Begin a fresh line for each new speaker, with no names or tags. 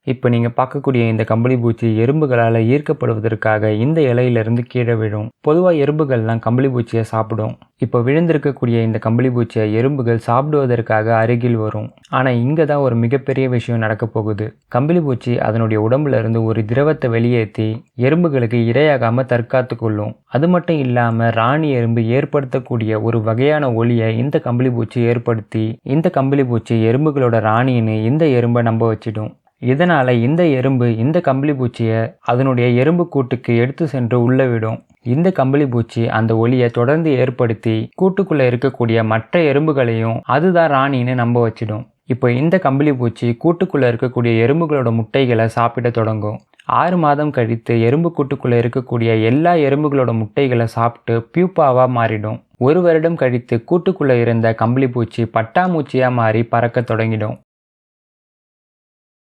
இப்போ நீங்கள் பார்க்கக்கூடிய இந்த கம்பளி பூச்சி எறும்புகளால் ஈர்க்கப்படுவதற்காக இந்த இலையிலிருந்து கீழே விழும். பொதுவாக எறும்புகள்லாம் கம்பளி பூச்சியை சாப்பிடும். இப்போ விழுந்திருக்கக்கூடிய இந்த கம்பளி பூச்சியை எறும்புகள் சாப்பிடுவதற்காக அருகில் வரும். ஆனால் இங்கே தான் ஒரு மிகப்பெரிய விஷயம் நடக்க போகுது. கம்பளி பூச்சி அதனுடைய உடம்புல இருந்து ஒரு திரவத்தை வெளியேற்றி எறும்புகளுக்கு இரையாகாமல் தற்காத்து கொள்ளும். அது மட்டும் இல்லாமல் ராணி எறும்பு ஏற்படுத்தக்கூடிய ஒரு வகையான ஒலியை இந்த கம்பளி பூச்சி ஏற்படுத்தி இந்த கம்பளி பூச்சி எறும்புகளோட ராணின்னு இந்த எறும்பை நம்ப வச்சிடும். இதனால் இந்த எறும்பு இந்த கம்பளி பூச்சியை அதனுடைய எறும்பு கூட்டுக்கு எடுத்து சென்று உள்ள விடும். இந்த கம்பளி பூச்சி அந்த ஒலியை தொடர்ந்து ஏற்படுத்தி கூட்டுக்குள்ளே இருக்கக்கூடிய மற்ற எறும்புகளையும் அதுதான் ராணின்னு நம்ப வச்சிடும். இப்போ இந்த கம்பளி பூச்சி கூட்டுக்குள்ளே இருக்கக்கூடிய எறும்புகளோட முட்டைகளை சாப்பிட தொடங்கும். 6 மாதம் கழித்து எறும்பு கூட்டுக்குள்ளே இருக்கக்கூடிய எல்லா எறும்புகளோட முட்டைகளை சாப்பிட்டு பியூப்பாவாக மாறிடும். 1 வருடம் கழித்து கூட்டுக்குள்ளே இருந்த கம்பளி பூச்சி பட்டாம்பூச்சியாக மாறி பறக்க தொடங்கிடும்.